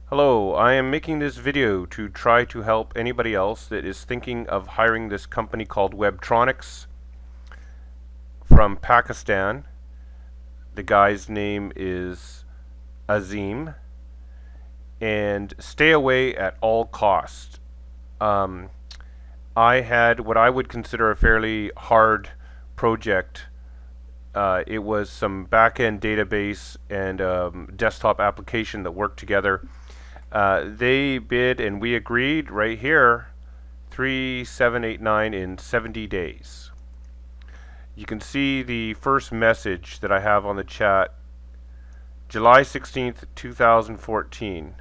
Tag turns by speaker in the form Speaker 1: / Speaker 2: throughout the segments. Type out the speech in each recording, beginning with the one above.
Speaker 1: Hello, I am making this video to try to help anybody else that is thinking of hiring this company called Webtronix from Pakistan. The guy's name is Azim, and stay away at all costs. Um, I had what I would consider a fairly hard project. It was some back-end database and desktop application that worked together. They bid and we agreed right here 3789 in 70 days. You can see the first message that I have on the chat, July 16th, 2014.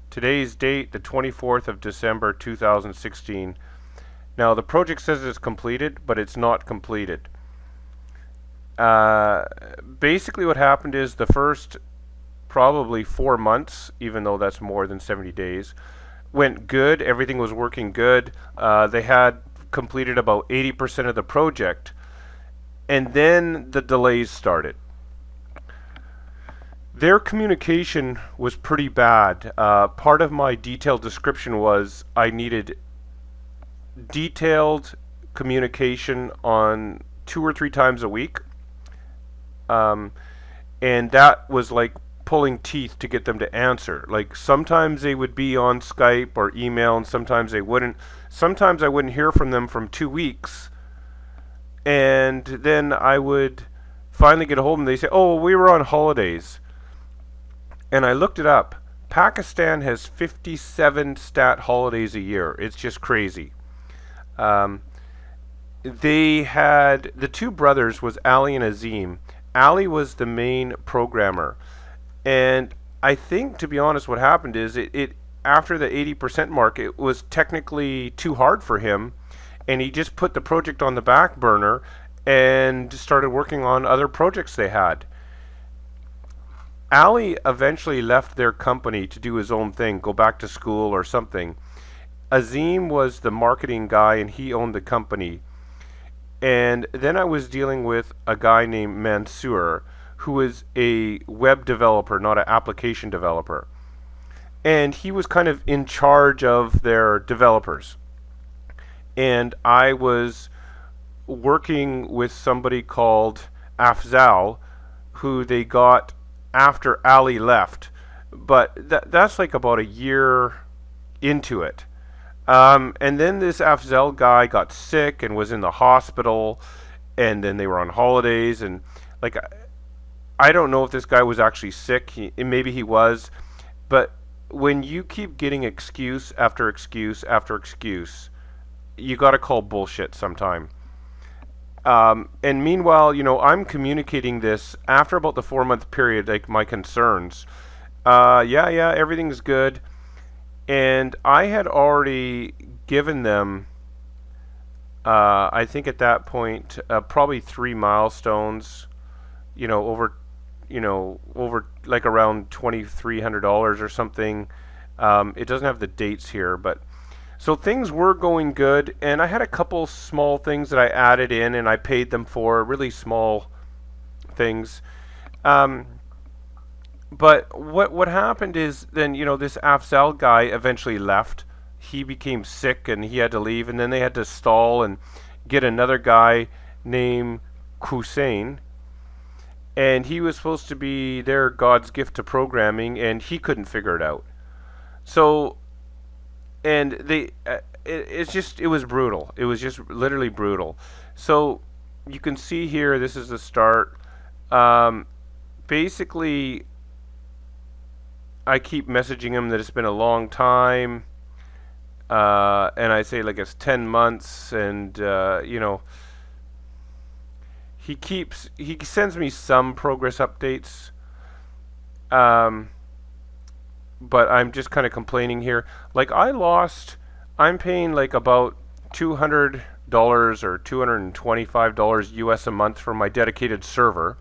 Speaker 1: Today's date, the 24th of December 2016. Now the project says it's completed, but it's not completed. Basically what happened is the first probably 4 months, even though that's more than 70 days, went good. Everything was working good. They had completed about 80% of the project, and then the delays started. Their communication was pretty bad. Part of my detailed description was I needed detailed communication on 2 or 3 times a week, and that was like pulling teeth to get them to answer. Like sometimes they would be on Skype or email and sometimes they wouldn't. Sometimes I wouldn't hear from them from 2 weeks, and then I would finally get a hold of them. They say, oh, we were on holidays. And I looked it up. Pakistan has 57 stat holidays a year. It's just crazy. They had, the two brothers was Ali and Azim. Ali was the main programmer. And I think, to be honest, what happened is it after the 80% mark, it was technically too hard for him, and he just put the project on the back burner and started working on other projects they had. Ali eventually left their company to do his own thing, go back to school or something. Azim was the marketing guy, and he owned the company. And then I was dealing with a guy named Mansour, who is a web developer, not an application developer. And he was kind of in charge of their developers. And I was working with somebody called Afzal, who they got after Ali left. But that's like about a year into it. And then this Afzal guy got sick and was in the hospital, and then they were on holidays, and like I don't know if this guy was actually sick. Maybe he was, but when you keep getting excuse after excuse after excuse, you got to call bullshit sometime. And meanwhile, I'm communicating this after about the 4 month period, like my concerns. Yeah, everything's good. And I had already given them, I think at that point, probably 3 milestones, over like around $2,300 or something. It doesn't have the dates here, but so things were going good, and I had a couple small things that I added in, and I paid them for really small things. But what happened is then this Afzal guy eventually left. He became sick and he had to leave, and then they had to stall and get another guy named Hussein, and he was supposed to be their God's gift to programming, and he couldn't figure it out. So, and it was brutal. It was just literally brutal. So you can see here, this is the start. Basically, I keep messaging him that it's been a long time, and I say like it's 10 months, and he sends me some progress updates, but I'm just kind of complaining here. Like I'm paying like about $200 or $225 US a month for my dedicated server,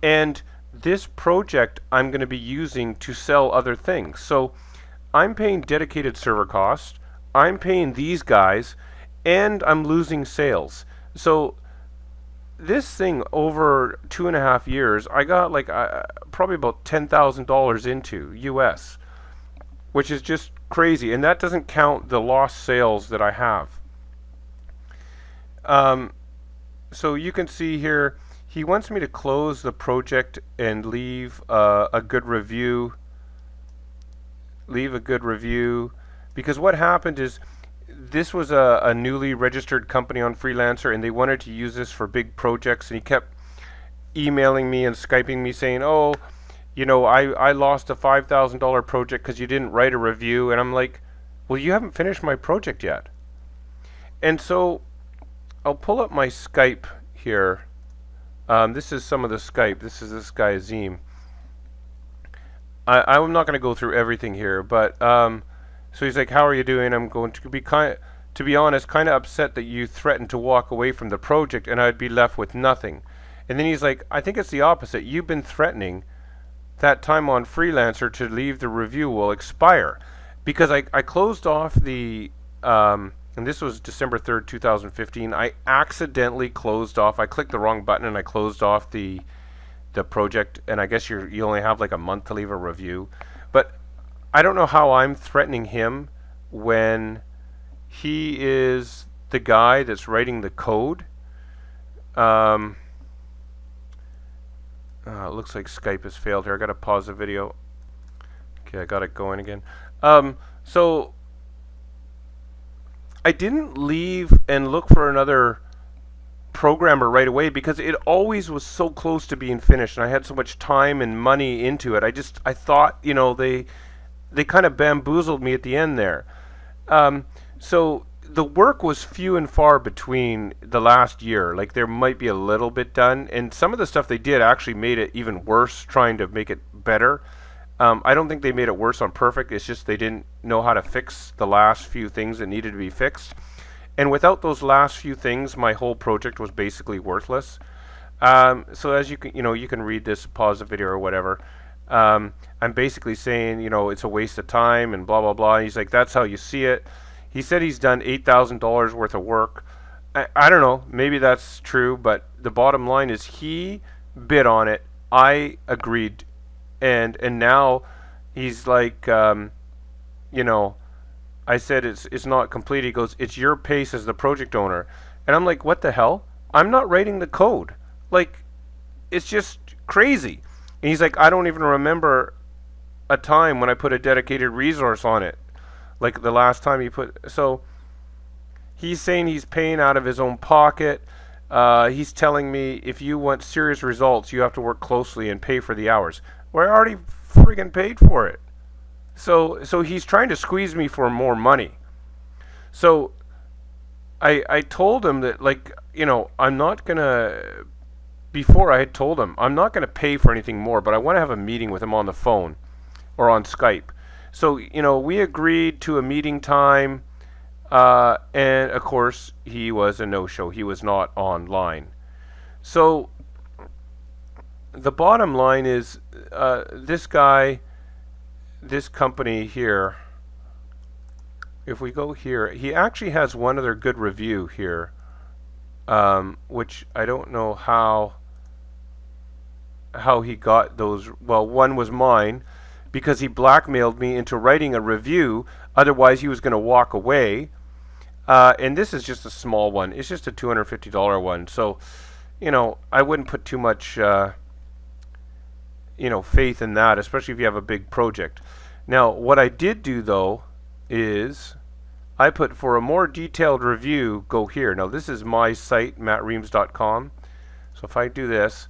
Speaker 1: and this project I'm going to be using to sell other things. So I'm paying dedicated server cost, I'm paying these guys, and I'm losing sales. So this thing over 2.5 years, I got like probably about $10,000 into US, which is just crazy, and that doesn't count the lost sales that I have. So you can see here, he wants me to close the project and leave a good review. Leave a good review, because what happened is this was a newly registered company on Freelancer, and they wanted to use this for big projects, and he kept emailing me and Skyping me saying, oh, you know, I lost a $5,000 project because you didn't write a review. And I'm like, well, you haven't finished my project yet. And so I'll pull up my Skype here. This is some of the Skype. This is this guy Azim. I'm not going to go through everything here, but so he's like, how are you doing? I'm going to be honest, kind of upset that you threatened to walk away from the project and I'd be left with nothing. And then he's like, I think it's the opposite. You've been threatening that time on Freelancer to leave the review will expire. Because I closed off the, and this was December 3rd, 2015, I accidentally closed off, I clicked the wrong button and I closed off the project, and I guess you only have like a month to leave a review. But I don't know how I'm threatening him when he is the guy that's writing the code. It looks like Skype has failed here. I gotta pause the video. Okay, I got it going again. So I didn't leave and look for another programmer right away because it always was so close to being finished, and I had so much time and money into it. I thought, you know, they kind of bamboozled me at the end there. So the work was few and far between the last year. Like, there might be a little bit done, and some of the stuff they did actually made it even worse, trying to make it better. I don't think they made it worse on perfect. It's just they didn't know how to fix the last few things that needed to be fixed. And without those last few things, my whole project was basically worthless. So as you can read this, pause the video or whatever. I'm basically saying, you know, it's a waste of time and blah, blah, blah. And he's like, that's how you see it. He said he's done $8,000 worth of work. I don't know, maybe that's true, but the bottom line is he bid on it. I agreed. And now he's like, you know, I said it's not complete. He goes, it's your pace as the project owner. And I'm like, what the hell? I'm not writing the code. Like, it's just crazy. And he's like, I don't even remember a time when I put a dedicated resource on it. Like the last time he put, so he's saying he's paying out of his own pocket. He's telling me if you want serious results, you have to work closely and pay for the hours. Well, I already friggin' paid for it. So he's trying to squeeze me for more money. So I told him that, like, you know, I'm not gonna, before I had told him, I'm not gonna pay for anything more, but I want to have a meeting with him on the phone or on Skype. So, you know, we agreed to a meeting time, and of course he was a no-show. He was not online. So the bottom line is, this guy, this company here, if we go here, he actually has one other good review here, which I don't know how he got those. Well, one was mine, because he blackmailed me into writing a review, otherwise he was going to walk away. And this is just a small one. It's just a $250 one. So, you know, I wouldn't put too much, you know, faith in that, especially if you have a big project. Now, what I did do, though, is I put, for a more detailed review, go here. Now, this is my site, mattreams.com. So if I do this,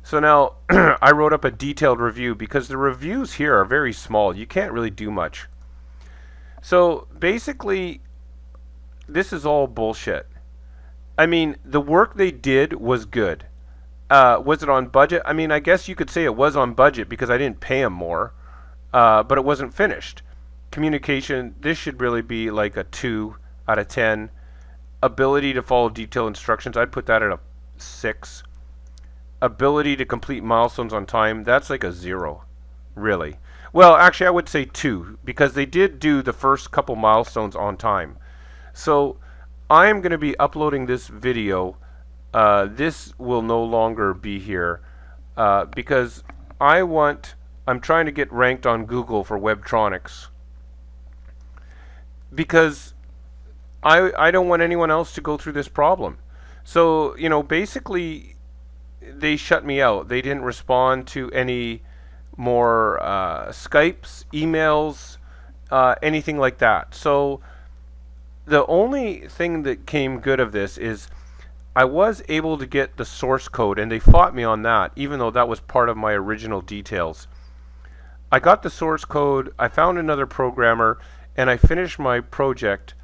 Speaker 1: so now I wrote up a detailed review because the reviews here are very small. You can't really do much. So basically, this is all bullshit. I mean, the work they did was good. Was it on budget? I mean, I guess you could say it was on budget because I didn't pay them more, but it wasn't finished. Communication, this should really be like a 2 out of 10. Ability to follow detailed instructions, I'd put that at a 6. Ability to complete milestones on time, that's like a 0, really. Well, actually, I would say 2, because they did do the first couple milestones on time. So I am going to be uploading this video this will no longer be here because I'm trying to get ranked on Google for Webtronix because I don't want anyone else to go through this problem. So, basically, they shut me out. They didn't respond to any more Skypes, emails, anything like that. So, the only thing that came good of this is I was able to get the source code, and they fought me on that, even though that was part of my original details. I got the source code, I found another programmer, and I finished my project.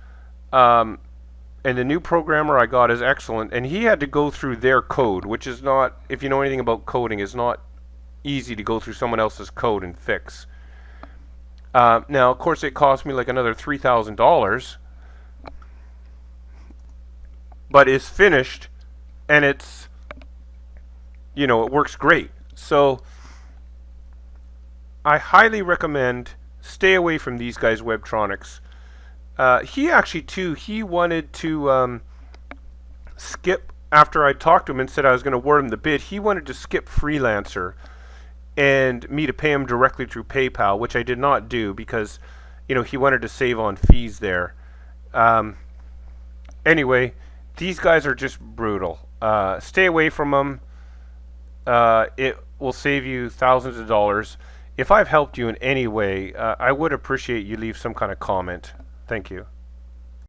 Speaker 1: And the new programmer I got is excellent, and he had to go through their code, which is not, if you know anything about coding, is not easy to go through someone else's code and fix. Now, of course, it cost me like another $3,000, but it's finished, and it works great. So I highly recommend stay away from these guys, Webtronix. He actually, too, he wanted to skip, after I talked to him and said I was going to award him the bid, he wanted to skip Freelancer and me to pay him directly through PayPal, which I did not do because, he wanted to save on fees there. Anyway, these guys are just brutal. Stay away from them. It will save you thousands of dollars. If I've helped you in any way, I would appreciate you leave some kind of comment. Thank you.